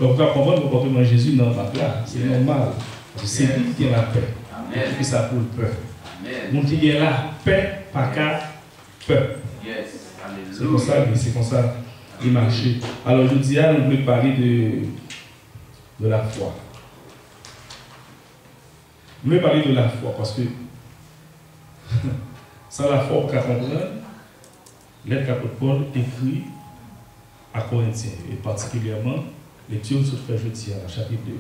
Donc, on va comprendre le comportement de Jésus dans la là. C'est normal. C'est lui qui a la paix. Amen. Qui ça pour le peur. Mon qui a la paix, pas qu'à peur. C'est comme ça il marche. Alors, je dis, on veut parler de la foi. Je veux parler de la foi parce que sans la foi, on peut comprendre. L'être d'apôtre Paul écrit à Corinthiens, et particulièrement l'étude sur le jeudi à chapitre 2.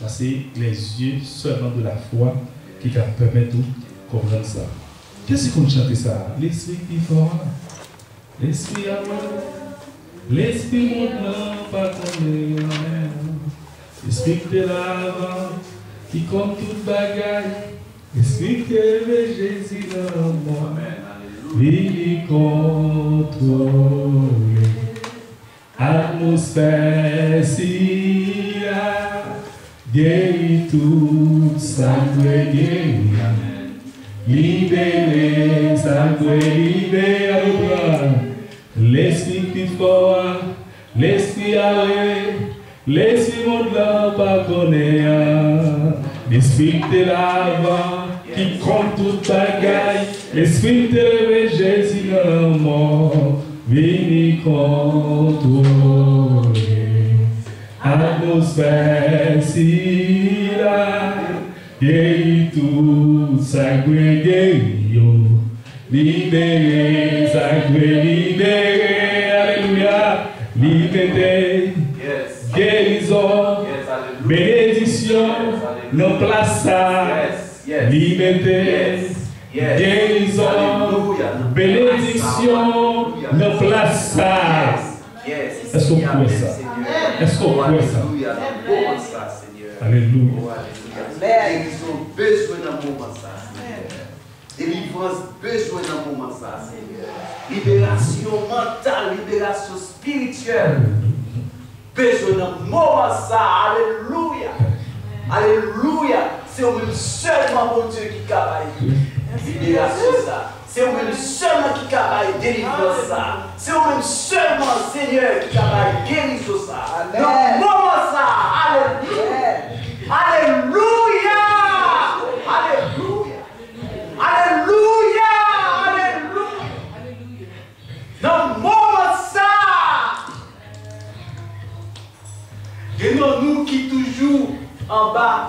Ça, c'est les yeux seulement de la foi qui permettent de comprendre ça. Qu'est-ce qu'on chante ça? L'esprit qui fort, l'esprit à moi, l'esprit monte pas comme l'esprit de l'avant, qui compte toute bagaille, l'esprit qui élève Jésus dans moi. Il contrôle l'atmosphère si guérit tout sacré guérit. Libéré, sacré, libéré. L'esprit plus fort, l'esprit arrêt, l'esprit monte là, pas connaît. L'esprit de l'avant qui compte toute bagaille. L'esprit de l'élevé Jésus dans le mort, vini contrôler. Atmosphère si là, guérit tout, sacré guérit. Libéré, sacré, libéré, alléluia. Liberté, guérison, bénédiction, nos places ça. Liberté. Guérison, bénédiction, nos place ça. Est-ce qu'on peut ça? Est-ce qu'on peut ça? Alléluia. Guérison, besoin d'un moment ça. Délivrance, besoin d'un moment ça. Libération mentale, libération spirituelle. Besoin d'un moment ça. Alléluia. Alléluia. C'est au même seulement mon Dieu qui travaille. Libération ça. C'est au même seulement qui travaille délivrance ça. C'est au même seulement Seigneur qui travaille guérison ça. Donc moment ça. Alléluia. Alléluia. Alléluia. Alléluia. Alléluia. Donc moment ça. Et non nous qui toujours en bas.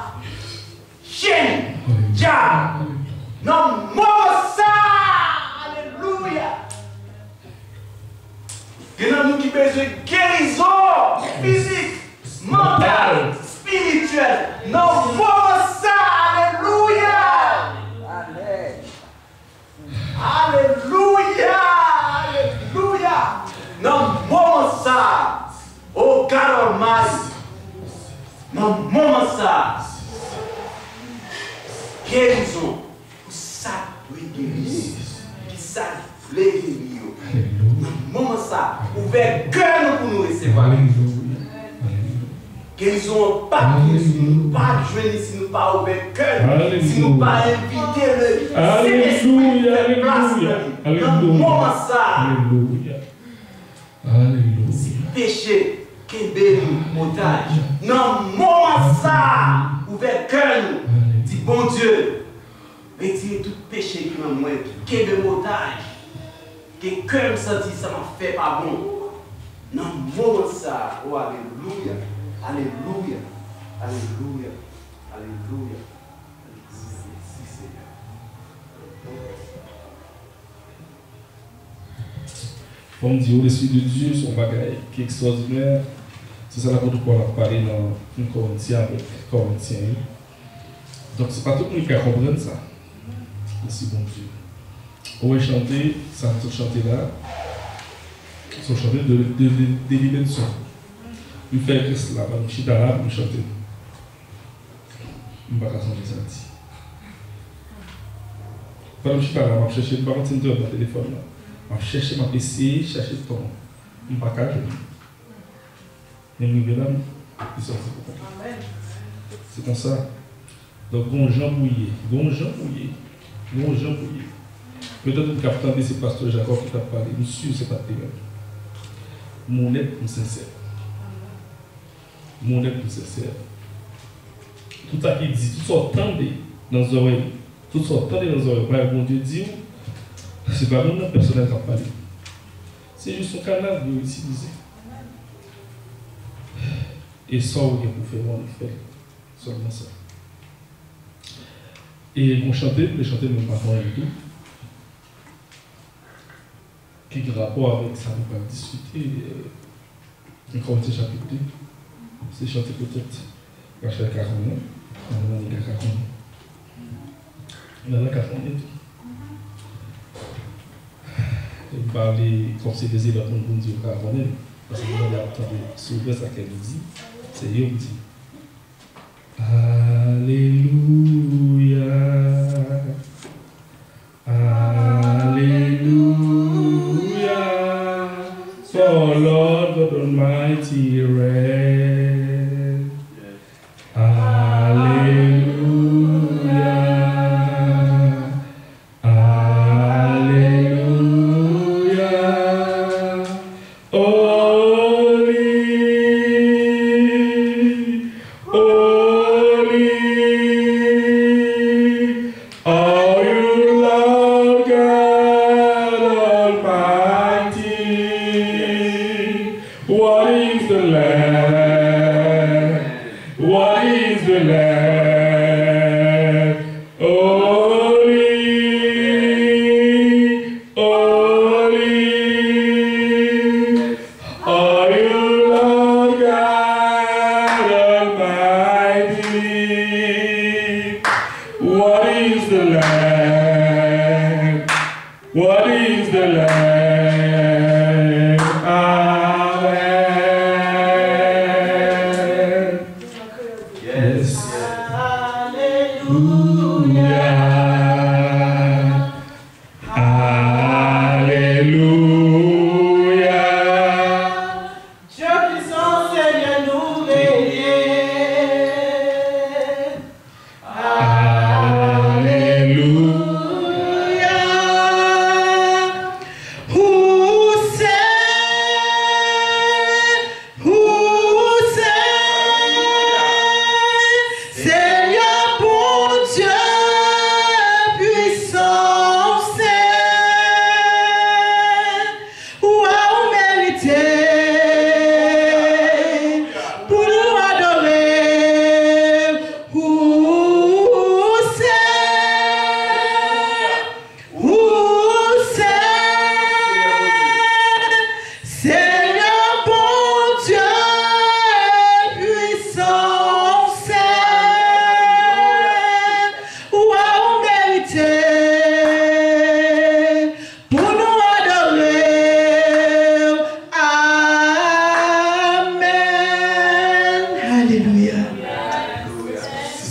Chaîne. Ja. Non, moi ça! Alléluia! Et nous nous qui besoin de guérison physique, mentale, spirituelle. Non, moi ça! Alléluia! Amen. Alléluia! Alléluia! Non, moi ça! Oh, God Almighty! Non, moi ça! Guérison! Ça doit guérir. Ça doit guérir. Maman ça, ouvert cœur pour nous recevoir. Guérison, pas guérison, pas jouer si nous pas ouvert cœur, si nous pas inviter le Alléluia, alléluia. Maman ça. Alléluia. Alléluia. Si péché, qu'il nous otage. Non, maman ça, ouvert cœur nous. Dis bon Dieu. Retirer tout péché qui m'a moins, qui est de otage, qui cœur me senti ça m'a fait pas bon. Non, moment ça, oh alléluia, alléluia, alléluia, alléluia. Comme dit, l'Esprit de Dieu, son bagage qui est extraordinaire. C'est ça l'apôtre Paul a parlé dans 1 Corinthiens avec Corinthiens. Donc, c'est pas tout le monde qui a compris ça. Merci, bon Dieu. On va chanter, ça va chanter là. On va chanter de délivrer le son. Il fait que cela, on chante là, on chante. On va pas changer ça. Pendant que je suis là, on va chercher, on va continuer dans le téléphone. On va chercher, on va essayer, chercher le ton. On va pas cacher. Et nous, mesdames, ils sont c'est comme ça. Donc, bon Jean Bouillet, bon Jean Bouillet. Peut-être que capitaine, c'est pasteur Jacob qui t'a parlé. Monsieur, c'est pas terrible. Mon être, mon sincère. mon être plus sincère. Tout ça qui dit, tout ça entendez dans nos oreilles, tout ça entendez dans nos oreilles. Bon Dieu dit, c'est pas mon personnel qui a parlé. C'est juste un canal que vous utilisez. Et ça, vous pouvez faire, on le fait. Seulement ça. Et on chantait, les chanter même pas et tout. Qui a rapport avec ça, on va discuter. Et Corinthiens chapitre 2. C'est chanter peut-être. Verset 41. On a 41. On a 41. Il parlait comme si des élèves pour dire au Cameroun, parce que vous avez entendu souvent ça qu'elle dit, c'est eux qui dit Alléluia, Alléluia, for Lord God Almighty reigns. Alléluia.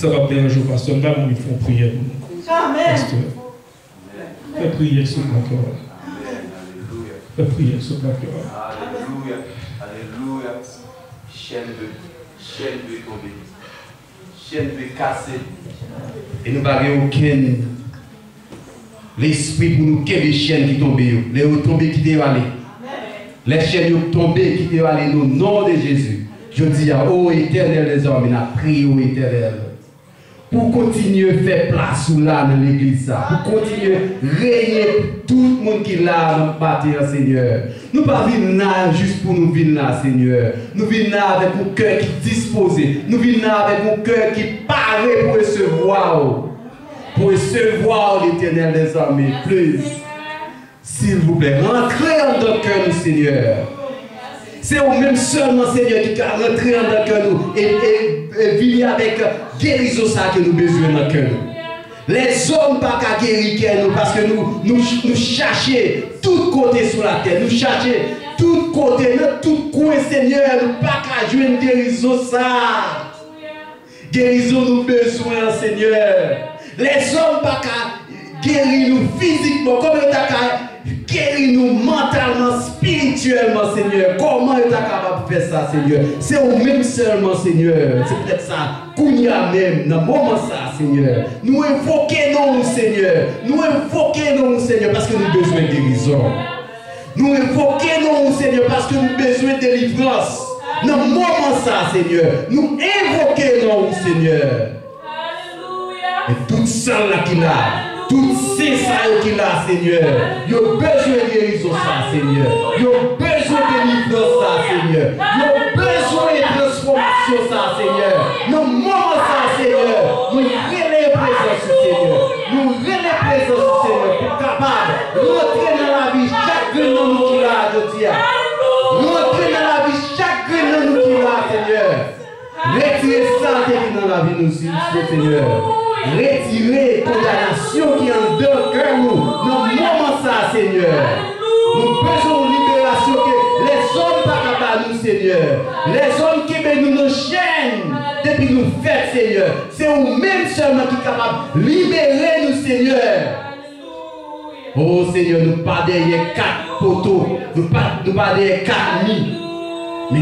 Ça va bien un jour, pasteur. Là, ils font prière pour nous. Pasteur. Fais prière sur ma cœur. Fais prière sur ma cœur. Alléluia. Alléluia. Chaîne de tomber. Chaîne de casser. Et nous n'avons aucun l'esprit pour nous qu'il y ait des chaînes qui tombent. Les tombées qui sont allées. Les chaînes qui tombent qui sont allées au nom de Jésus. Je dis à ô éternel des hommes, il a prié au éternel. Pour continuer à faire place là dans l'église, pour continuer à régner tout le monde qui est là dans le bâtiment, Seigneur. Nous ne pas venir là juste pour nous venir là, Seigneur. Nous venons là avec un cœur qui est disposé. Nous venons là avec un cœur qui est paré pour recevoir l'éternel des armées. Plus, s'il vous plaît, rentrez en notre cœur, nous, Seigneur. C'est au même seulement, Seigneur, qui a rentré dans notre cœur nous et venir avec guérison ça que nous besoin dans notre cœur. Les hommes pas qu'à guérir nous parce que nous cherchons tout côté sur la terre. Nous cherchons tout côté, tout coin, Seigneur, nous pas qu'à jouer une guérison ça. Guérison nous besoin, Seigneur. Les hommes pas qu'à guérir nous physiquement, comme nous qu'à guérir nous mentalement, spirituellement, Seigneur. Comment est capable de faire ça, Seigneur? C'est au même seulement, Seigneur. C'est peut-être ça. Qu'on y a même dans le moment ça, Seigneur. Nous invoquons, Seigneur. Nous invoquons, Seigneur, parce que nous avons besoin de guérison. Nous invoquons, Seigneur, parce que nous avons besoin de délivrance. Dans le moment ça, Seigneur, nous invoquons, Seigneur. Et tout ça là qu'il a, tout c'est ça qu'il a, Seigneur. Il a besoin de guérison ça, Seigneur. Il a besoin de délivrance ça, Seigneur. Il a besoin de transformation ça, Seigneur. Dans le moment ça, Seigneur, nous relèvons présence, Seigneur. Nous relèvons présence, Seigneur, pour capable de rentrer dans la vie chaque grain de nous qui l'a, je dis. Rentrer dans la vie chaque grain de nous qui l'a, Seigneur. Retirez ça dans la vie nous, Seigneur. Retirer condamnation qui est en dedans de nous. Dans le moment ça, Seigneur. Nous besoin de libération que les hommes pas capables nous, Seigneur. Les hommes qui nous nos chaînes depuis nous faites, Seigneur. C'est vous-même seulement qui est capable de libérer nous, Seigneur. Oh Seigneur, nous pas derrière 4 poteaux, nous pas derrière 4 lits. Mais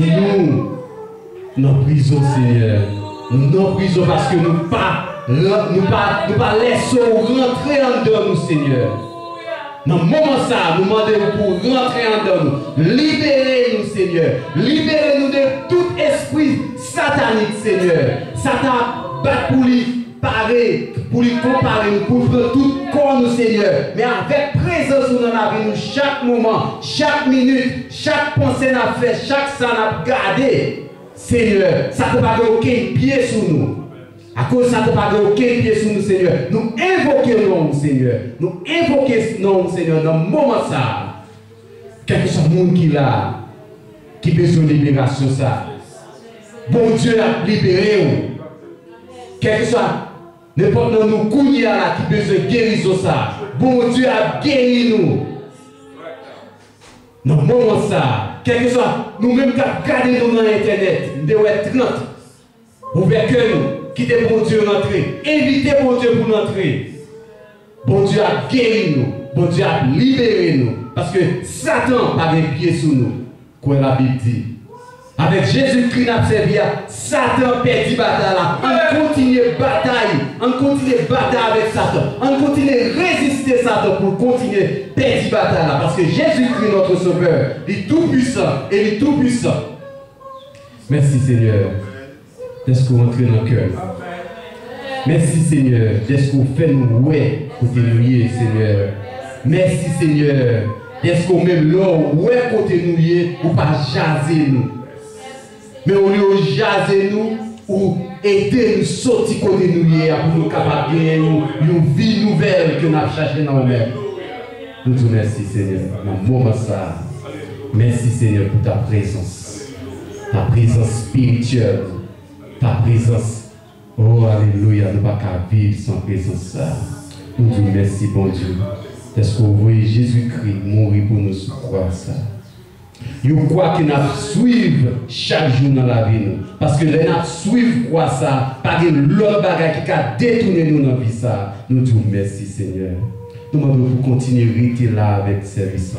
nous, en prison, Seigneur. Nous en prison parce que nous pas laissons rentrer en dedans nous, Seigneur. Dans le moment ça, nous demandons pour rentrer en dedans nous. Libérez-nous, Seigneur. Libérez-nous de tout esprit satanique, Seigneur. Satan bat pour lui parer, pour lui comparer, pour prendre tout corps, nous, Seigneur. Mais avec présence dans la vie, nous, chaque moment, chaque minute, chaque pensée n'a fait, chaque ça n'a gardé, Seigneur. Ça ne peut pas avoir aucun pied sur nous. À cause de ça, ne peut pas avoir aucun pied sur nous, Seigneur. Nous invoquons nous, Seigneur. Nous invoquons nous, Seigneur, dans le moment ça. Quel que soit le monde qui l'a, qui besoin de libération, ça. Bon Dieu a libéré. Quel que soit n'importe où nous couillons là, qui besoin de guérison, ça. Bon Dieu a guéri nous. Dans le moment ça. Quel que soit nous-mêmes qui avons gardé nous dans Internet, nous devons être 30. Ouvert que nous. Quittez bon Dieu rentrer. Invitez bon Dieu pour rentrer. Bon Dieu a guéri nous. Bon Dieu a libéré nous. Parce que Satan n'a pas de pied sous nous. Quoi la Bible dit. Avec Jésus-Christ n'a servi à Satan perdit bataille là. On continue bataille. On continue bataille avec Satan. On continue résister Satan pour continuer perdre bataille là. Parce que Jésus-Christ notre sauveur, il est tout puissant et il est tout puissant. Merci Seigneur. Est-ce qu'on entre dans le cœur? Merci Seigneur. Est-ce qu'on fait nous ouais côté nous Seigneur? Merci Seigneur. Est-ce qu'on même là ouais côté nous ou pas jaser nous? Mais au lieu de jaser nous ou aider nous sortir côté nous pour nous capables de gagner une vie nouvelle que nous avons cherché dans nous-mêmes. Nous te remercions Seigneur. Dans le moment ça. Merci Seigneur pour ta présence spirituelle. Ta présence, oh alléluia, nous ne pouvons pas vivre sans présence. Nous te remercions, bon Dieu. Est-ce que vous voyez Jésus-Christ mourir pour nous sur croix ça? Vous croyez que nous suivons chaque jour dans la vie. Parce que nous suivons quoi ça? Pas de l'autre bagage qui a détourné nous dans la vie ça. Nous te remercions, Seigneur. Nous demandons pour continuer à rester là avec le service.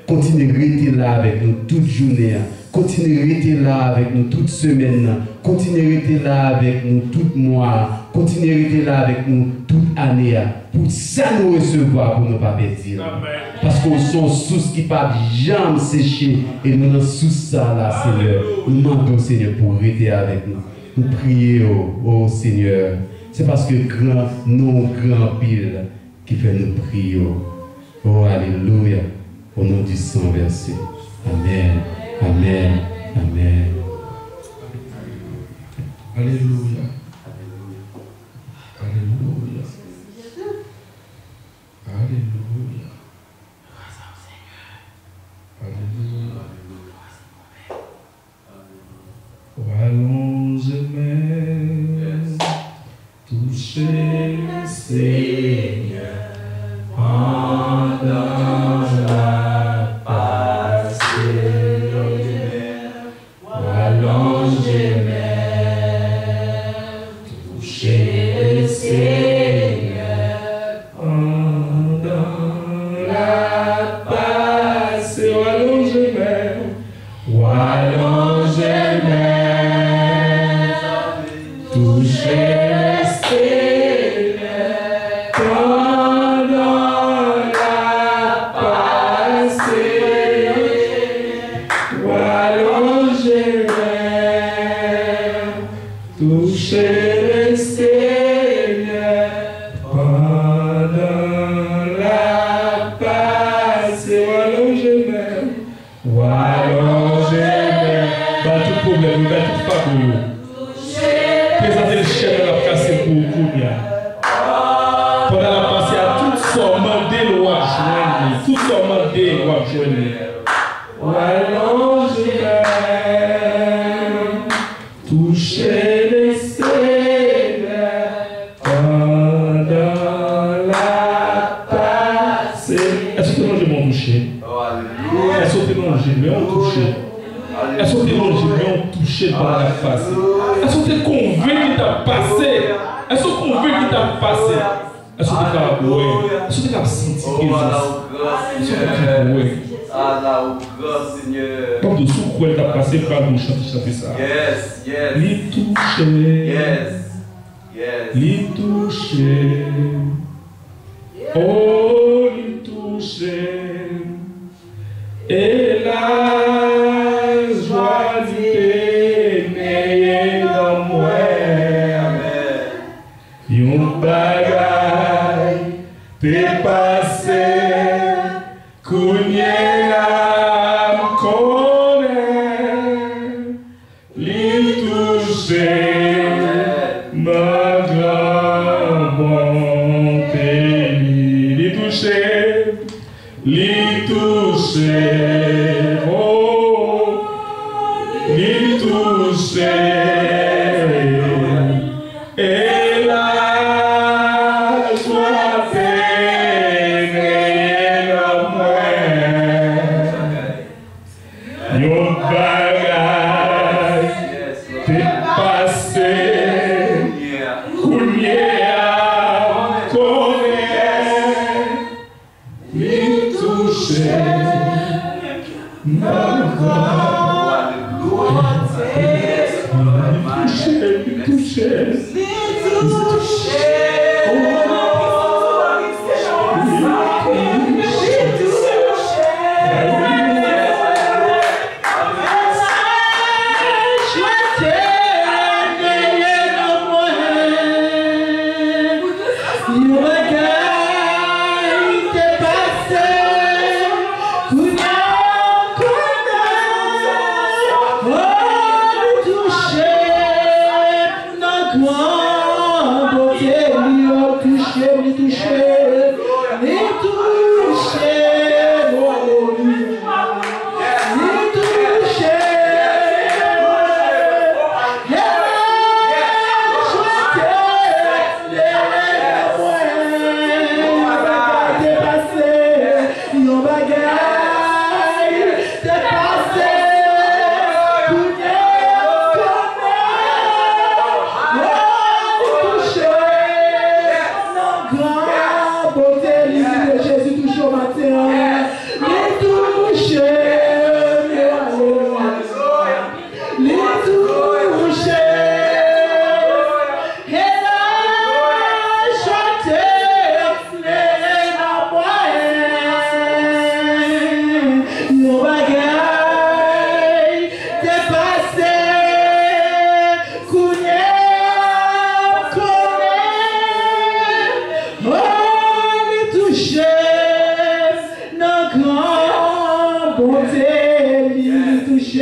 Continuez à rester là avec nous toute journée. Continuez à rester là avec nous toute semaine. Continuez à rester là avec nous tout mois. Continuez à rester là avec nous toute année. Pour ça nous recevoir, pour ne pas perdre. Parce qu'on sont sous qui ne peuvent jamais sécher. Et nous sommes sous ça là, Seigneur. Nous demandons, Seigneur, pour rester avec nous. Nous prions, oh Seigneur. C'est parce que grand pile qui fait nous prier. Oh, alléluia. Au nom du sang versé. Amen. Amen. Amen. Alléluia. Alléluia. Alléluia. Alléluia. Allons-y, toucher le Seigneur pendant la passée. Allons-y, toucher le Seigneur pendant la passée. Allons-y, toucher le Seigneur toucher le Seigneur pendant la passée. Ou alors je m'aime. Pas tout problème, pas tout fabuleux. Présentez le chef de la casse pour Kounia. Pendant la passée, à toutes sortes de lois joindre. Toutes sortes de lois joindre. Ou alors je m'aime. Toucher le Seigneur pendant la passée. Est-ce que tu m'as touché? Est-ce que tu m'as touché? Est-ce que tu m'as touché par la face? Est-ce que tu es convaincu qu'il t'a passé? Est-ce que tu es convaincu qu'il t'a passé? Est-ce que tu as boué? Est-ce que tu as senti quelque chose? Est-ce que tu as boué? Comme de sous quoi t'a passé par nous chanter ça. Yes, yes. Les toucher. Yes, yes. Les toucher. Oh, les toucher. Et la joie d'aimer dans moi. Yon bagay t'es passé. Kounye am konen. Li touche ma gran bonté. Li touche. Li touche, oh, li touche, et la joie pénètre en moi. Yon bagay t'es passé, kounye am konen. Li touche, ma voix, li touche,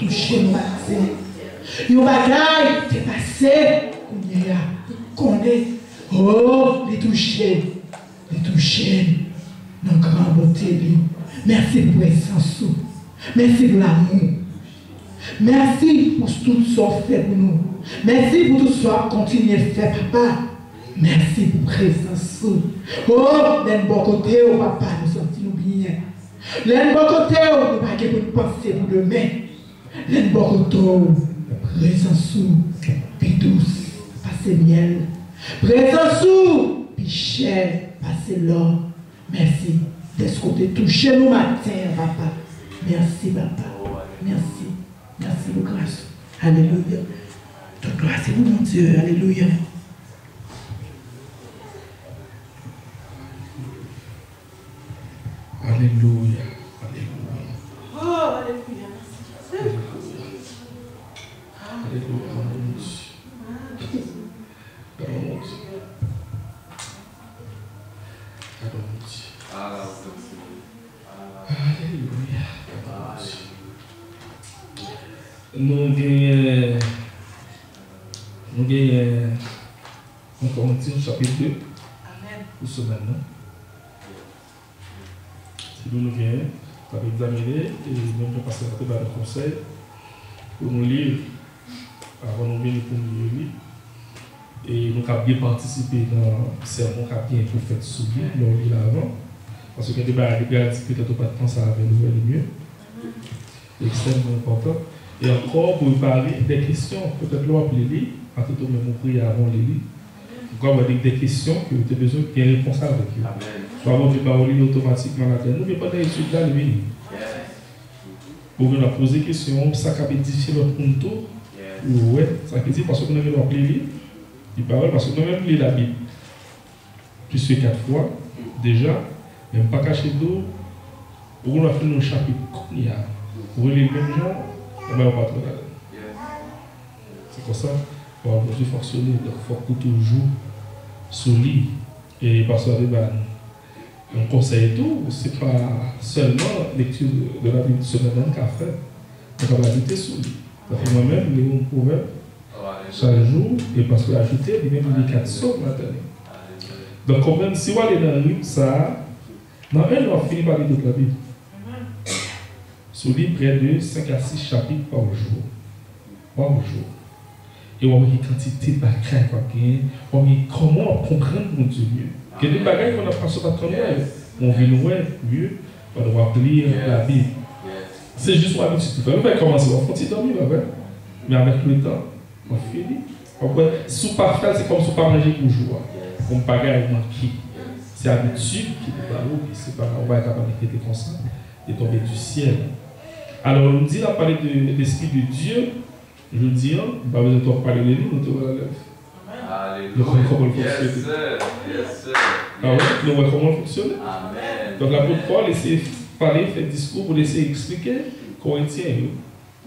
toucher nous matin. Yon bagaille, t'es passé, connaît. Oh, les toucher, dans grande beauté. Merci pour l'essence, merci pour l'amour. Merci pour tout ce qu'on fait pour nous. Merci pour tout ce qu'on continue de faire, papa. Merci pour la présence. Oh, d'un bon côté, oh papa, nous sentons bien. D'un bon côté, oh, nous pas pour penser pour demain. D'un bon côté, présence, puis douce, passez miel. Présence, puis cher, passez l'or. Merci de ce côté touché nous matin, papa. Merci, papa. Merci. Merci pour grâce. Alléluia. Toute gloire, c'est vous, mon Dieu. Alléluia. Alléluia. Oh, alléluia. Alléluia. Alléluia. Nous gagnons encore un petit chapitre 2 pour ce maintenant. Si nous gagnons, on va examiner et nous passer à le conseil pour nous lire avant de venir pour nous lire. Et nous avons bien participé dans le sermon qui a bien pour faire subir, nous lire avant. Parce que les débat peut-être pas de temps, ça va nous aller mieux. Extrêmement important. Et encore, pour parler des questions, peut-être l'on va les lire, en tout cas, même prier avant les lire. Vous avez des questions que vous avez besoin de réponses avec eux. Soit vous pouvez parler automatiquement là dedans. Nous ne pouvons pas étudier là, le pour nous poser des questions, ça peut être difficile notre tour. Oui, ça veut dire parce que nous avons appelé lire. Il parle parce que nous avons lu la Bible. Plus que 4 fois, déjà, même pas caché d'eau, pour nous faire nos chapitres. Pour lire le même genre, on ne va pas trop là. C'est comme ça, pour avoir besoin de fonctionner, donc il faut toujours solide. Et parce que on conseille tout, ce n'est pas seulement lecture de la Bible semaine qu'a fait, on va ajouter solide. Moi-même, je lis un proverbe chaque jour, et parce que ajouter, il y a même 4 sauts maintenant. Donc, quand même, si on est dans le livre, ça, dans un an, on finit par lire toute la Bible. Sur livre près de 5 à 6 chapitres par jour. Et on voit une quantité de bagages qu'on gagne, on voit comment comprendre mon Dieu mieux. Il y a des bagages qu'on n'a pas sur notre travail. On vit mieux, on doit lire la Bible. C'est juste une habitude. On va commencer, on continue dormir, mais avec le temps, on finit. Si on pas faire, c'est comme si on pas manger pour jouer. On bagaille manquer. C'est l'habitude qui est là, c'est pas on va être capable de comme ça et tomber du ciel. Alors, on nous dit, on parler de l'Esprit de Dieu. Je dis, on va besoin de parler de lui, nous te voilà l'œuvre. Nous voyons comment il fonctionne. Ah oui, nous voyons comment il fonctionne. Donc, l'apôtre Paul essaie de parler, faire discours pour essayer d'expliquer Corinthiens.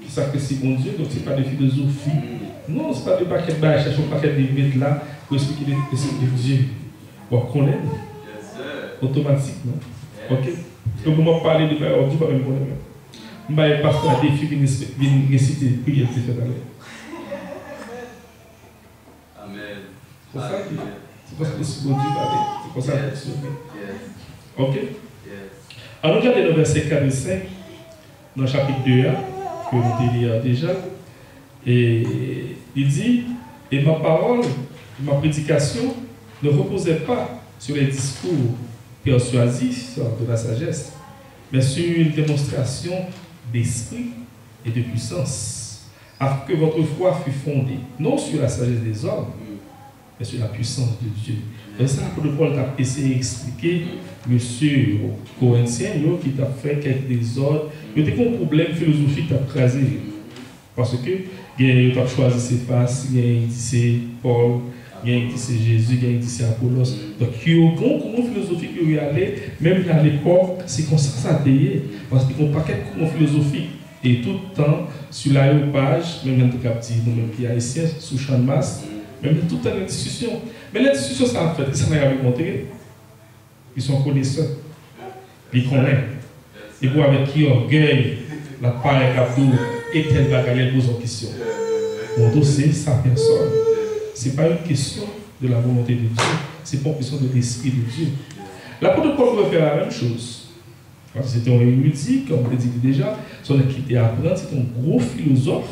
Qui s'apprécie mon Dieu, donc ce n'est pas de philosophie. Non, ce n'est pas de paquet de bâches, cherchons pas faire des mettre là pour expliquer l'Esprit de Dieu. On connaît automatiquement. Ok? Donc, on va parler de on dit pas même qu'on aime. Je vais passer à des filles qui viennent réciter les prières qui fait à l'air. Amen. C'est ça qui c'est pour ça que le Dieu parle. C'est pour ça que fonctionne. Ok? Alors, regardez le verset 4 et 5 dans le chapitre 2, que vous avez lu déjà. Et il dit, et ma parole, ma prédication ne reposait pas sur les discours persuasifs de la sagesse, mais sur une démonstration d'esprit et de puissance, afin que votre foi fût fondée, non sur la sagesse des hommes, mais sur la puissance de Dieu. Et ça, pour le Paul a essayé d'expliquer, monsieur Corinthien, qui t'a fait quelques désordres, il y a un problème philosophique qui t'a crasé. Parce que, il a choisi ses faces, il a dit c'est Paul, il a dit c'est Jésus, il a dit c'est Apollos. Donc, il y a un courant philosophique qui est allé, même à l'époque, c'est comme ça ça a payé. Parce qu'il y a un paquet de courants philosophiques. Et tout le temps, sur l'aéropage, même dans le captif, même qui est haïtien, sous champ de masse, même tout le temps dans la discussion. Mais la discussion, ça a fait, ça n'a pas montré. Ils sont connaisseurs. Ils connaissent. Et vous, avec qui orgueil, la part est captou, et tel bagage, elle pose en question. Mon dossier, sa personne. Ce n'est pas une question de la volonté de Dieu, c'est pas une question de l'Esprit de Dieu. L'apôtre Paul veut faire la même chose. C'était un érudit, comme on l'a dit déjà, son activité à apprendre, c'est un gros philosophe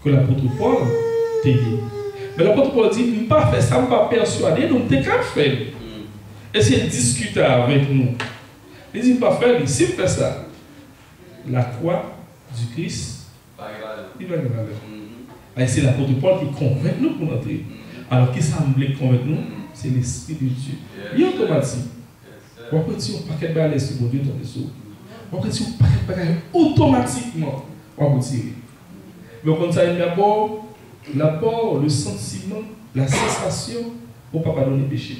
que l'apôtre Paul t'a dit. Mais l'apôtre Paul dit, je ne pas faire ça, je ne pas persuader, donc tu qu'à faire. Essayez de discuter avec nous. Il dit, pas faire, si vous faites ça, la croix du Christ, il va y avoir. C'est l'apôtre Paul qui convainc nous pour entrer. Alors, qui semble convaincre nous? C'est l'Esprit de Dieu. Il est automatique. On peut dire un paquet de balais sur Dieu dans les eaux. On peut dire un paquet de bagages automatiquement. On peut tirer. Mais quand ça y d'abord, le sentiment, la sensation, on ne peut pas donner péché.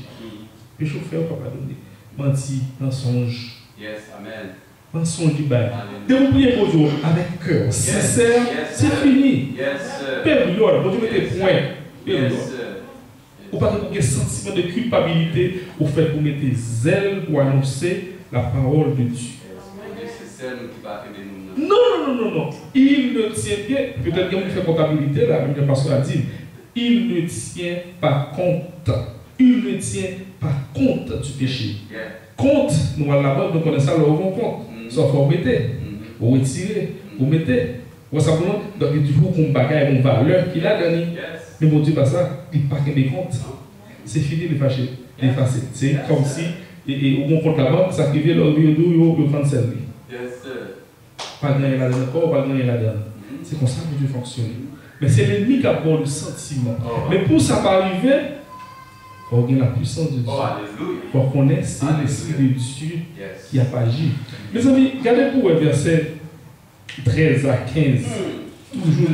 Péché au fait, on ne peut pas donner. Menti, mensonge. Yes, amen. Mensonge du bail. Dès que vous priez pour Dieu avec cœur sincère, c'est fini. Période, vous mettez point. Période. Ou pas que vous sentiment de culpabilité au fait que vous mettez zèle pour annoncer la parole de Dieu. Non. Il ne tient bien, peut-être que vous faites comptabilité, là, même le pasteur a dit, il ne tient pas compte. Il ne tient pas compte du péché. Compte, nous à la base, nous connaissons ça, le bon compte. Sauf vous mettez, vous retirez, vous mettez. Vous simplement, donc du coup, qu'on bagaille une valeur qu'il a donnée. Mais mon Dieu, pas ça, il ne pas des comptes. C'est fini de fâcher, d'effacer. C'est comme si, et au compte la banque, ça qui vient le vieux d'où il prend servir. Pas gagner la dedans, pas gagner la dedans. C'est comme ça que Dieu fonctionne. Mais c'est l'ennemi qui a bon le sentiment. Mais pour ça pas arriver, il faut gagner la puissance de Dieu. Pour connaître c'est l'Esprit de Dieu qui a pas agi. Mes amis, regardez pour le verset 13 à 15, toujours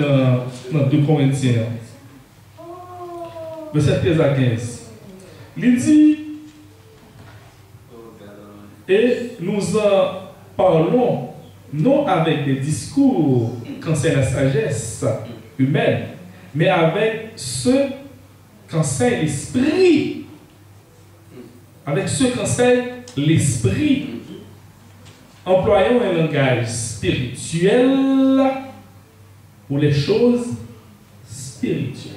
dans 2 Corinthiens. Verset 13 à 15. Il dit, et nous en parlons non avec des discours qu'enseigne la sagesse humaine, mais avec ceux qu'enseigne l'esprit. Avec ceux qu'enseigne l'esprit. Employons un langage spirituel pour les choses spirituelles.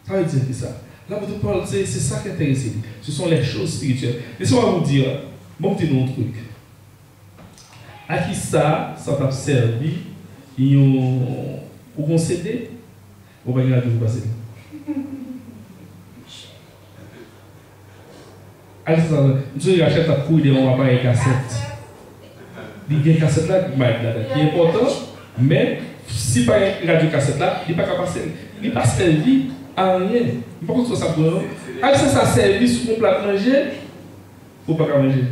Ça veut dire que ça. L'apôtre Paul, c'est ça qui est intéressant. Ce sont les choses spirituelles. Laissez-moi vous dire, bon petit nom truc. À qui ça t'a servi, ou concédé, ou pas grave de vous passer. Allez, ça, je achète la couille de mon appareil cassette. Il y a une cassette là qui est important, mais si pas une radio cassette là, il n'est pas capable de passer. Il n'est pas servi à rien. Par contre, ça pour nous. Allez, ça servi sur mon plat manger, ou pas manger.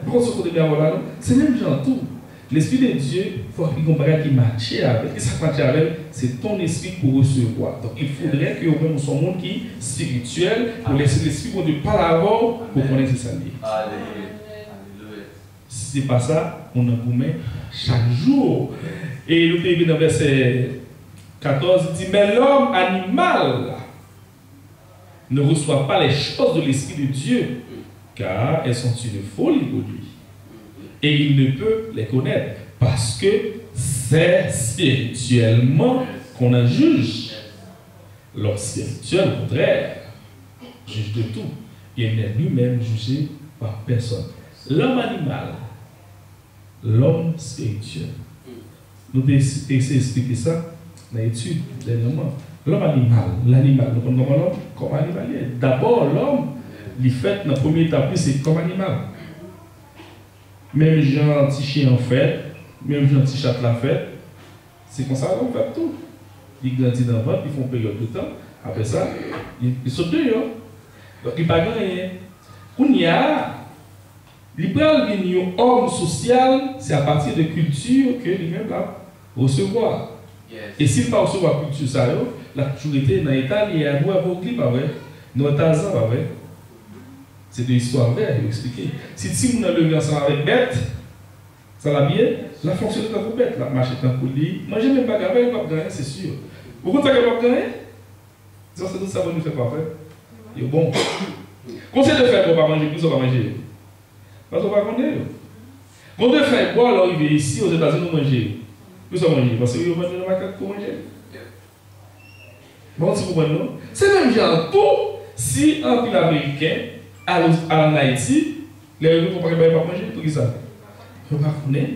Par contre, ce côté bien voilà, c'est même genre tout. L'Esprit de Dieu, il faut qu'il y ait un bagage qui matche avec. Et ça matche avec, c'est ton esprit pour recevoir. Donc il faudrait que nous soyons un monde qui est spirituel, pour laisser l'Esprit de Dieu par l'avant pour connaître sa vie. Si ce n'est pas ça, on en commet chaque jour. Et le pays dans le verset 14 dit, mais l'homme animal ne reçoit pas les choses de l'Esprit de Dieu, car elles sont une folie pour lui. Et il ne peut les connaître parce que c'est spirituellement qu'on en juge. L'homme spirituel, au contraire, juge de tout. Il n'est lui-même jugé par personne. L'homme animal, l'homme spirituel. Nous devons essayer d'expliquer ça dans l'étude dernièrement. L'homme animal, l'animal, nous prenons l'homme comme animalier. D'abord, l'homme, il fait dans la première étape, c'est comme animal. Même gens petit chien en fait, même gens petit chat la fait, c'est comme ça qu'on fait tout. Ils grandissent dans le ventre, ils font période de temps, après ça, ils sautent dehors. Donc ils ne payent rien. Quand il y a, il prend un homme social, c'est à partir de culture que lui-même va recevoir. Et s'il ne pas recevoir la culture, ça, la culture était dans l'État, il y a un bois aveugle, pas vrai? Nous avons pas vrai? C'est de l'histoire vraie, je vais expliquer. Si vous avez levé ensemble avec bête, ça va bien, la fonction de la bête, la marche est un coup de lit, manger même pas gagner, pas gagner, c'est sûr. Vous comptez que pas gagner? Ça, c'est tout ça, vous nous faites pas faire. Et bon. Conseil de faire pour ne pas manger plus, on va manger. Parce qu'on va connaître. On doit faire boire, alors arriver ici aux États-Unis, nous manger. Nous sommes mangés parce que nous vendons le macaque pour manger. Bon, si vous comprenez, c'est même genre tout. Si un pays américain en Haïti, les gens ne vont pas manger, tout ça. Ils ne vont pas connaître.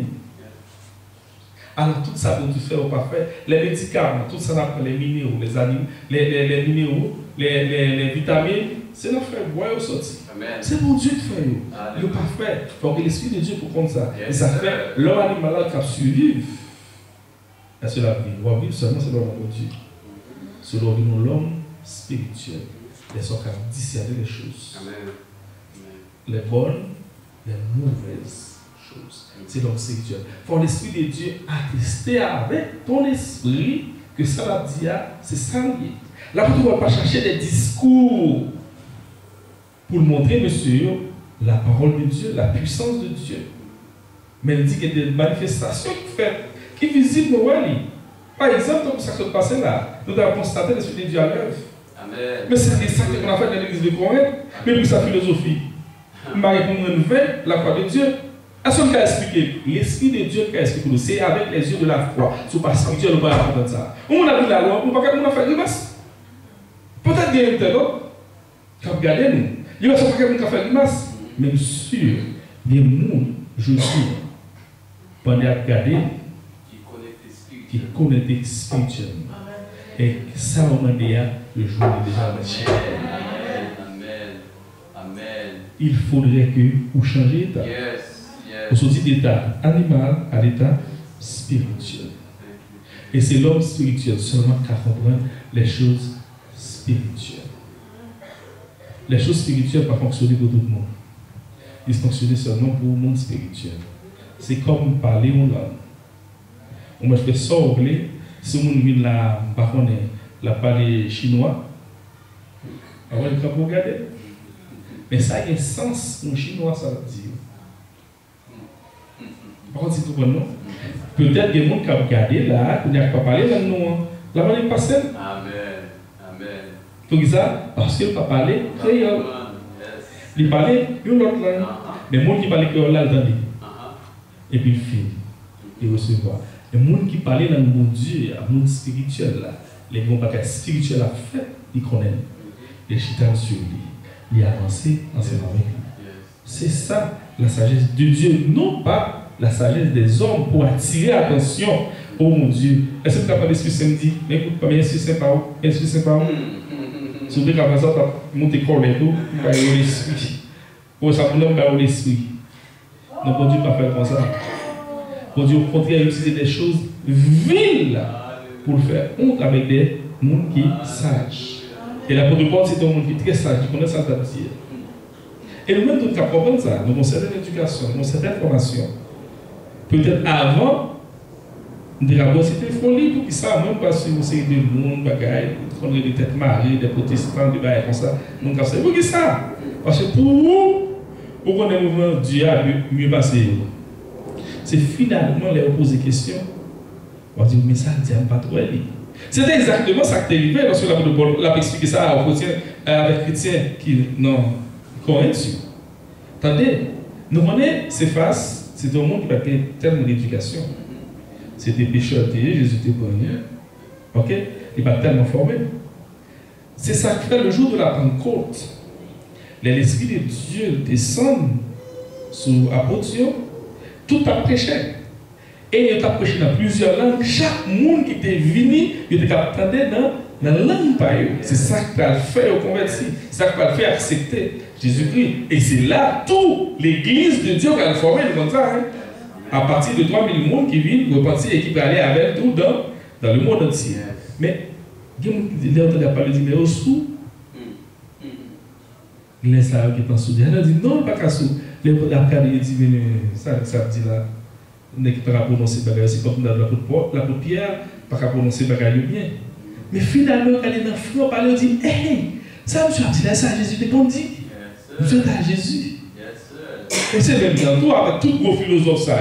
Alors tout ça, vous faire ou pas faire, les médicaments, tout ça, les minéraux, les animaux, les minéraux, les vitamines, c'est notre frère boire au sorti. C'est pour Dieu de faire. Il ne pas faire. Donc l'Esprit de Dieu pour prendre ça. Et ça fait leur animal qui a survécu. C'est la vie. On va vivre seulement selon de Dieu. Selon l'homme spirituel. Les gens qui discerner les choses. Les bonnes, les mauvaises choses. C'est l'homme spirituel. Pour l'Esprit de Dieu attester avec ton esprit que ça va dire, c'est ça lié. Là, vous ne pouvez pas chercher des discours pour montrer, monsieur, la parole de Dieu, la puissance de Dieu. Mais il dit qu'il y a des manifestations qui visibles nous. Par exemple, comme ça se passe là, nous avons constaté l'Esprit de Dieu à l'œuvre. Mais c'est ça qu'on a fait dans l'église de Corinthe, mais pour sa philosophie. Il m'a répondu la foi de Dieu. Est-ce qu'on a expliqué? L'Esprit de Dieu qui a expliqué nous, c'est avec les yeux de la foi. Ce n'est pas spirituel, on ne peut pas apprendre ça. On a vu la loi, on ne peut pas faire grimace. Peut-être qu'il y a un tel autre qui a regardé nous. Il va savoir quelqu'un qui a fait grimace. Mais sûr, des gens, je dis, pendant à regarder, qui connectent spirituellement. Et ça, on a dit, le jour est déjà marché. Il faudrait que vous changiez d'état. Vous sortez d'état animal à l'état spirituel. Et c'est l'homme spirituel seulement qui comprend les choses spirituelles. Les choses spirituelles ne peuvent pas fonctionner pour tout le monde. Ils fonctionnent seulement pour le monde spirituel. C'est comme parler en langue. On me fait ça au blé. Si on vient là, la parler chinois, on va le regarder. Mais ça a un sens pour le chinois, ça veut dire. Par contre, c'est tout bon, non? Peut-être que les gens qui ont regardé là, qui n'ont pas parlé là, non. La main est passée. Amen. Tout ça, parce qu'il n'a pas parlé créole. Il parlait une autre langue. Mais les gens qui parlaient créole là, ils entendent. Et puis il fait. Il recevoir. Les gens qui parlaient dans le monde Dieu, le monde spirituel là, les gens qui spirituels à fait, ils connaissent. Les chitans sur lui. Il a avancé ensemble avec lui. C'est ça la sagesse de Dieu, non pas la sagesse des hommes pour attirer l'attention. Oh mon Dieu, est-ce que tu n'as pas l'Esprit Saint dit, mais écoute, pas bien, Esprit Saint par où? Esprit Saint par où? Si vous avez ça, tu as monté corps et tout, tu as eu l'Esprit. Pour ça, pour l'homme, tu as eu l'Esprit. Donc, bon Dieu, pas faire comme ça. Bon Dieu, au contraire, utiliser des choses viles pour faire honte avec des gens qui sages. Et l'apôtre Paul, c'est un monde qui est très sage, qui connaît ça dire. Et nous-mêmes, nous comprenons ça. Nous avons une certaine éducation, nous avons une certaine formation. Peut-être avant, d'abord, c'était folie pour qui ça, même parce que c'est des monde, des têtes mariées, des protestants, des bails comme ça. Nous avons fait, pour qui ça? Parce que pour vous, pour qu'on ait un mouvement, Dieu a mieux passé. C'est finalement les poser des questions. On va dire, mais ça, Dieu n'a pas trop aidé. C'est exactement ça qui est arrivé lorsque l'apôtre Paul a expliqué ça aux chrétiens, avec les chrétiens qui n'ont rien su. Attendez, nous connaissons ces faces, c'est un monde qui n'a pas tellement d'éducation. C'était pécheur, Jésus était connu. Ok? Il n'est pas tellement formé. C'est ça qui fait le jour de la Pentecôte. L'Esprit de Dieu descend sur l'apôtre, tout a prêché. Et il a prêché dans plusieurs langues. Chaque monde qui était venu, il était entendu dans la langue. C'est ça qui va le faire convertir. C'est ça qui va le faire accepter Jésus-Christ. Et c'est là toute l'église de Dieu qui va le former comme ça. Hein? À partir de 3000 personnes qui viennent repentir et qui vont aller avec tout dans le monde entier. Mais, il y a des gens qui parlent mais au sous. Les gens qui pensent sous. Il dit non, pas qu'à sous. Les gens qui disent ça dit là. N'est pas prononcer bagage, c'est comme dans l'apôtre Pierre, pas prononcer bagage bien. Mais finalement, quand il est dans le front, il dit, hey, ça, monsieur a dit là, ça, Jésus te dit. Monsieur à Jésus. Et c'est même dans tout, avec tout gros philosophe, ça,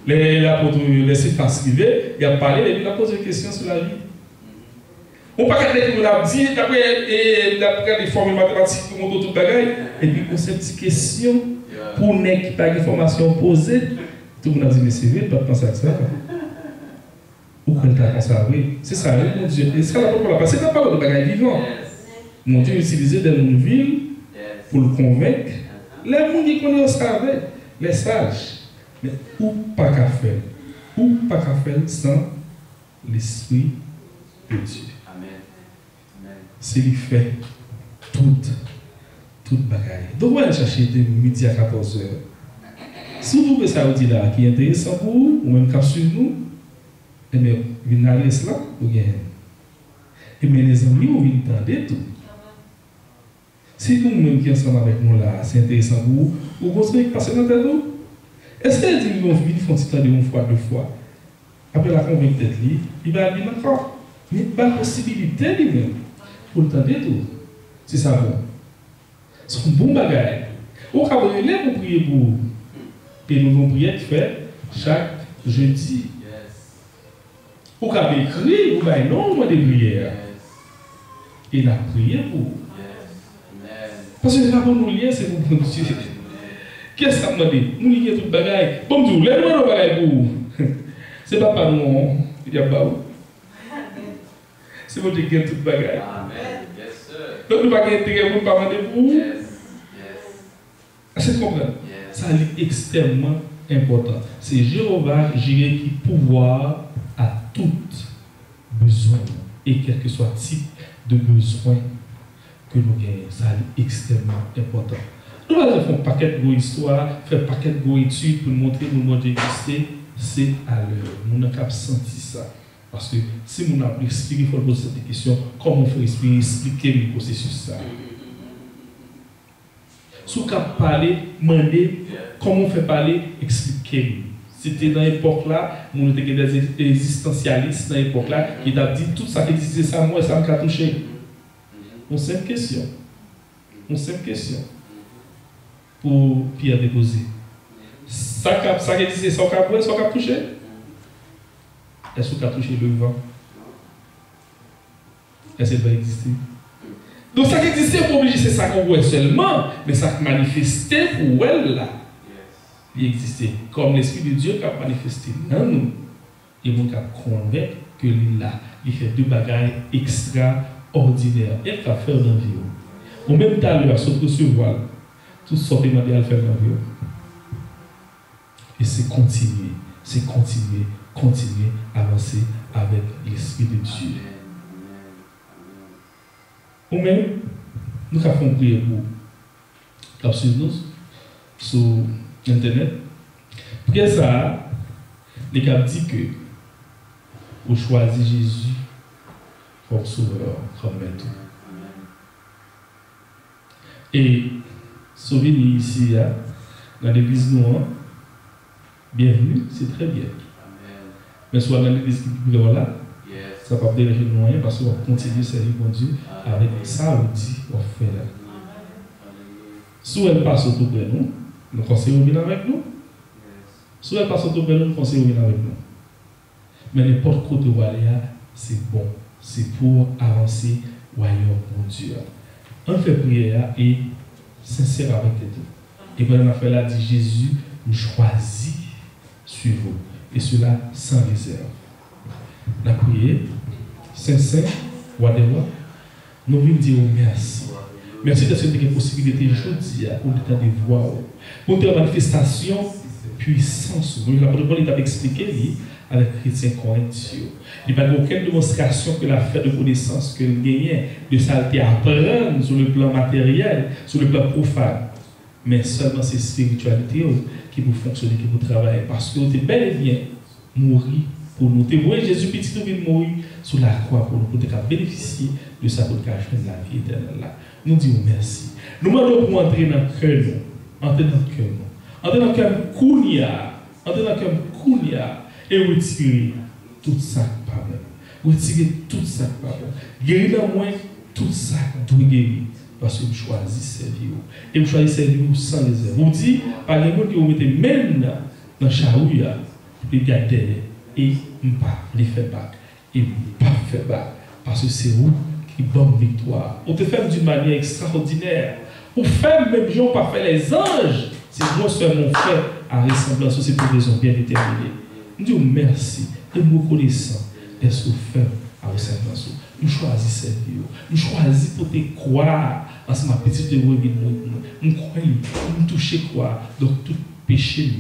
l'apôtre laissé faciliter, il a parlé, il a posé des questions sur la vie. On ne peut pas dire qu'on a dit, d'après les formules mathématiques, pour monter tout bagage, et puis on s'est dit question pour ne pas de formation posée. Tout le monde a dit, mais c'est vrai, pas de penser à ça. Ou quand tu as pensé à oui. C'est ça, mon Dieu. Et c'est la parole. Parce que c'est pas parole de bagaille vivant. Mon Dieu utilisait des noms de ville pour le convaincre. Les gens qui connaissent ça avec, les sages. Mais où pas qu'à faire? Où pas qu'à faire sans l'Esprit de Dieu? C'est lui fait toute bagaille. Donc, on va aller chercher de midi à 14h. Si vous trouvez ça là qui est intéressant pour vous, ou même cap sur nous, eh bien, vous allez cela, vous gagnez. Et bien, les amis, vous venez entendre tout. Si nous-mêmes qui sommes avec nous là, c'est intéressant pour vous, vous continuez à passer dans tête vous. Est-ce qu'elle dit qu'ils vont venir font petit temps de une fois, deux fois? Après la convaincre tête, il va venir encore. Mais il n'y a pas de possibilité lui-même pour entendre tout. C'est ça bon. C'est un bon bagage. Au cas où vous allez vous prier pour vous. Et nous avons prié de faire chaque jeudi. Ou quand vous écrit, vous avez nombre de prières. Et la prière pour vous. Parce que c'est pas pour nous lier, c'est pour Dieu. Qu'est-ce que ça m'a dit? Nous lions tout le bagaille. Bon Dieu, lève-moi le bagaille pour vous. C'est pas par nous, il n'y a pas où. C'est pour Dieu qui gagne tout le bagaille. Donc nous ne pouvons pas intégrer pour ne pas demander pour vous. C'est comprendre. Ça est extrêmement important. C'est Jéhovah Jireh qui pouvoir à tout besoin et quel que soit type de besoin que nous gagnons. Ça est extrêmement important. Nous allons faire un paquet de histoires, faire un paquet de études pour montrer que le monde existe. C'est à l'heure. Nous n'avons pas senti ça. Parce que si nous n'avons pas expliqué, il faut poser cette question comment on fait expliquer le processus ça. Si vous parler, demander comment on fait parler, expliquer. C'était dans l'époque là, nous étions des existentialistes dans l'époque là, qui ont dit tout ça qui disait ça, moi, ça m'a touché. Une simple question. Une simple question. Pour Pierre déposer. Ça qui disait ça, ça m'a touché. Est-ce que ça a touché le vent? Est-ce que ça va exister? Donc ça qui existait pour obliger, c'est ça qu'on voit seulement, mais ça qui manifestait pour elle là, il existait. Comme l'Esprit de Dieu qui a manifesté dans nous, et nous qui a convaincu que là, il fait deux bagages extraordinaires. Et qu'il a fait dans la vie. Au même temps, il a sauté sur voile. Tout ce qu'il m'a dit à faire dans la vie. Et c'est continuer, continuer à avancer avec l'Esprit de Dieu. Ou même, nous avons prié pour nous sur Internet. Pour ça, les gars disent que vous choisissez Jésus comme sauveur, comme maître. Et sauver ici, dans l'église noire, bienvenue, c'est très bien. Mais soit dans l'église qui est là, ça ne va pas déranger nous rien parce qu'on va continuer à servir mon Dieu avec ça, on dit, on fait là. Si elle passe autour de nous, nous conseillons venir avec nous. Si elle passe autour de nous, nous conseillons venir avec nous. Mais n'importe quoi de Walia, c'est bon. C'est pour avancer royaume mon Dieu. On fait prière et sincère avec tout. Et quand on a fait là, dit Jésus nous choisit sur vous. Et cela sans réserve. La prière, sincère, Wadewa, nous venons dire merci. Merci de cette possibilité aujourd'hui pour le temps de voir. Pour une manifestation puissance. L'apôtre Paul a expliqué avec les chrétiens corinthiens. Il n'y a pas aucune démonstration que la fait de connaissance que le gagnait de saleté à apprendre sur le plan matériel, sur le plan profane. Mais seulement ces spiritualités qui vous fonctionnent, qui vous travaillent. Parce que vous êtes bel et bien mourir pour nous. Témoin Jésus petit nous mourir sur la croix pour nous, pour bénéficier de sa bonne cachette de la vie éternelle. Nous disons merci. Nous demandons pour entrer dans le cœur, entrer dans le cœur, entrer dans le cœur Kounia, entrer dans le cœur Kounia et retirer tout ça par nous. Retirer tout ça par nous. Guérir dans moi tout ça doit guérir. Parce que vous choisissez servir. Et vous choisissez servir sans réserve. Vous dites, par exemple, que vous mettez même dans le chaouia, vous regardez et vous ne pas les faire battre. Et vous ne pas faire battre. Parce que c'est vous qui bonne victoire. On te fait d'une manière extraordinaire. Vous faites même gens pas faire les anges. C'est moi seulement fait à ressemblance, c'est pour raison bien déterminée. Nous disons merci et nous reconnaissons d'être fait à ressemblance. Nous choisissons servir. Nous choisissons pour te croire parce que ma petite nous croyons, nous toucher quoi, donc tout péché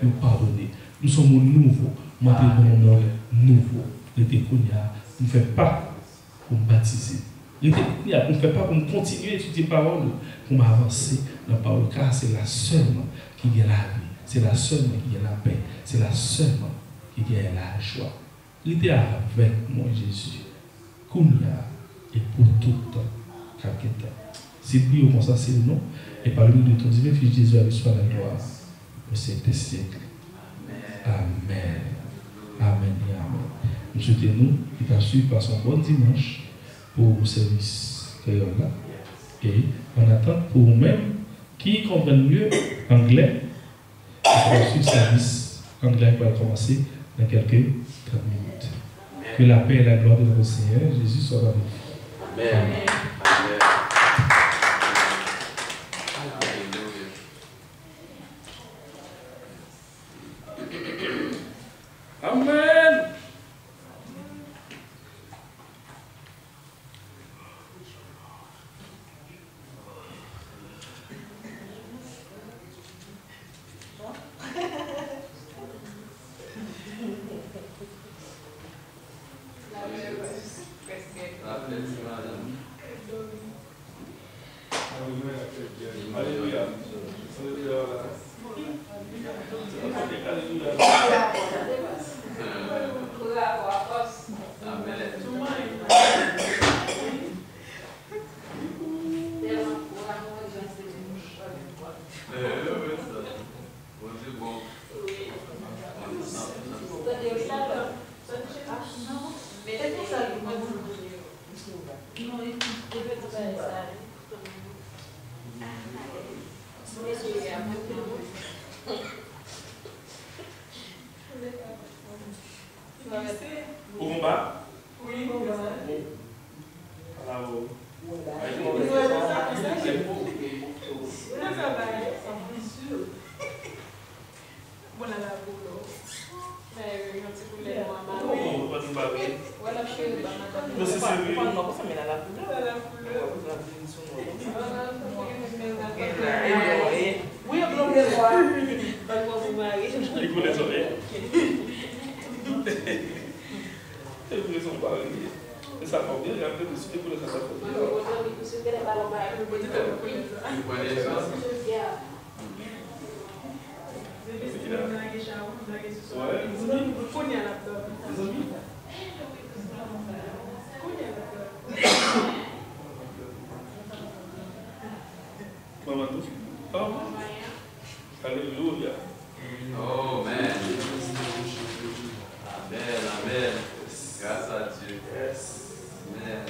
nous pardonner. Nous sommes nouveaux, nous sommes nouveaux. Nous ne faisons pas pour nous baptiser. Nous ne faisons pas pour nous continuer à étudier la parole, pour m'avancer dans la parole, car c'est la seule qui gagne la vie, c'est la seule qui gagne la paix, c'est la seule qui gagne la joie. Il était avec moi, Jésus, Kounia, et pour tout le temps, quelqu'un temps. C'est lui comme ça, c'est le nom, et par le de ton divin Fils Jésus, avec soit la gloire, au siècle des siècles. Amen. Amen et amen. Nous souhaitons qui t'a suivi par son bon dimanche pour le service là. Et on attend pour vous-même qui comprennent mieux anglais, pour suivre le service anglais qui va commencer dans quelques 30 minutes. Que la paix et la gloire de notre Seigneur Jésus soient avec vous. Amen. Amen. Amen. Alléluia. Oh, man. Amen, amen. Grâce à Dieu. Yes. Amen.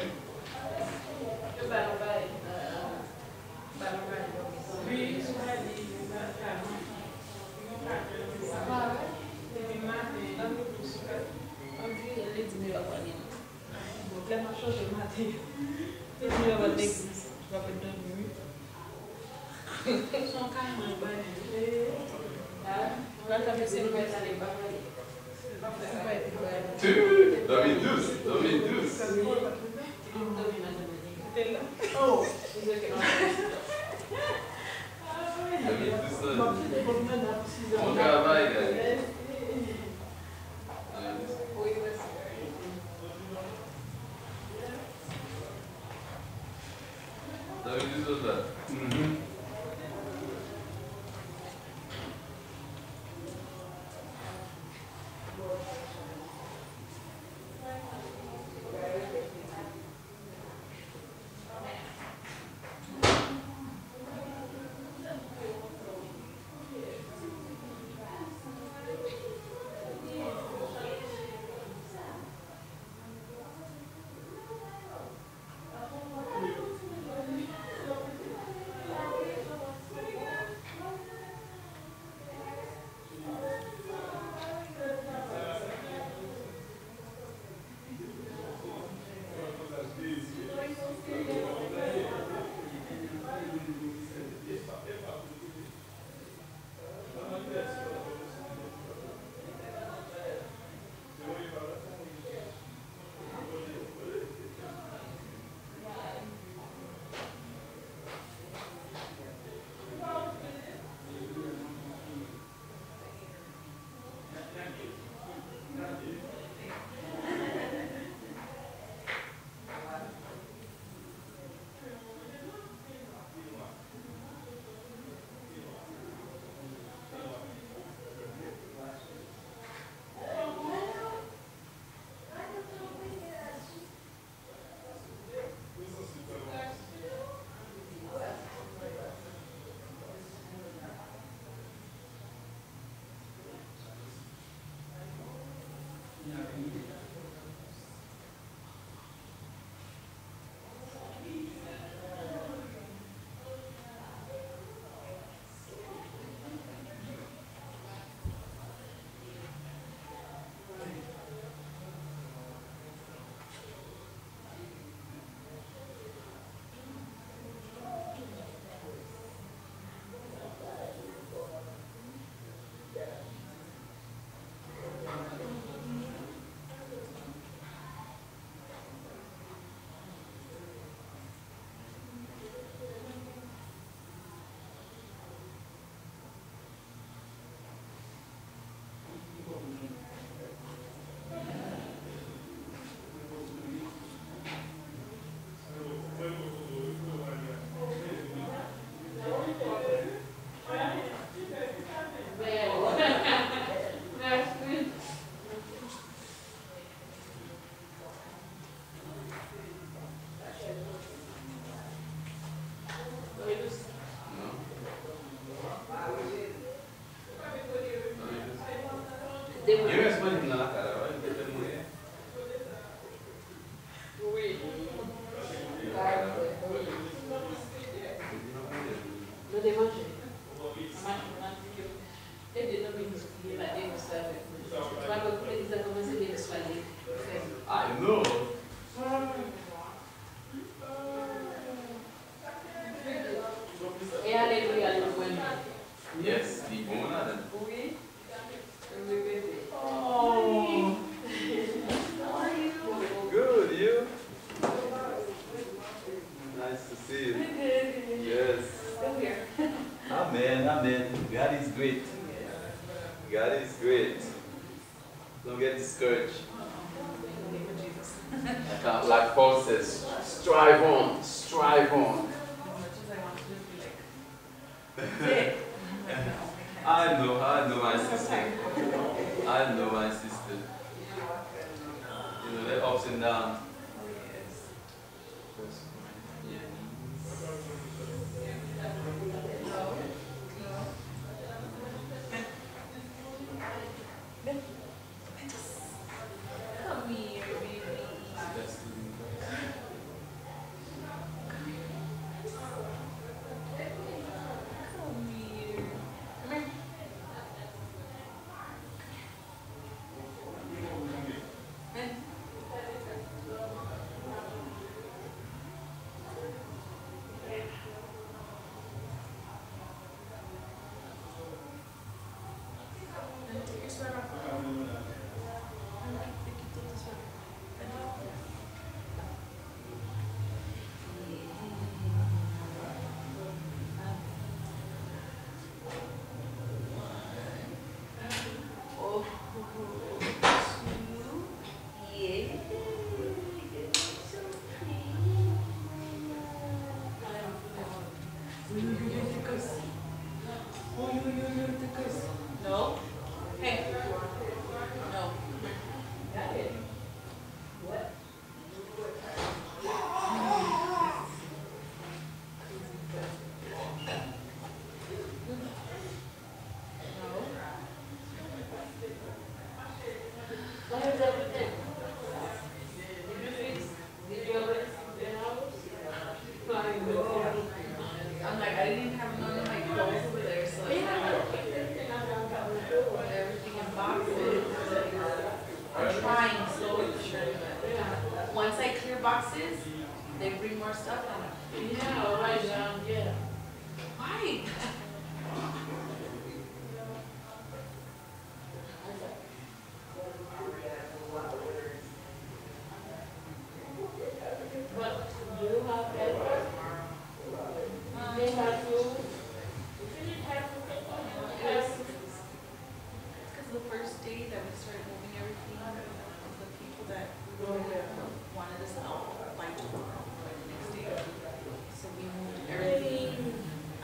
Bom trabalho, galera. David Souza.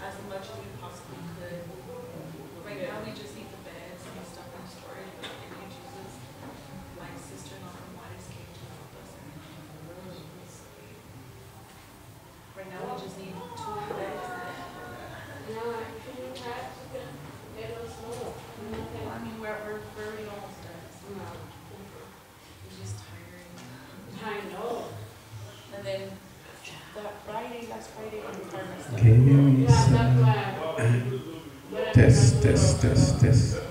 As much as we possibly Give me some. Test. Test. Test.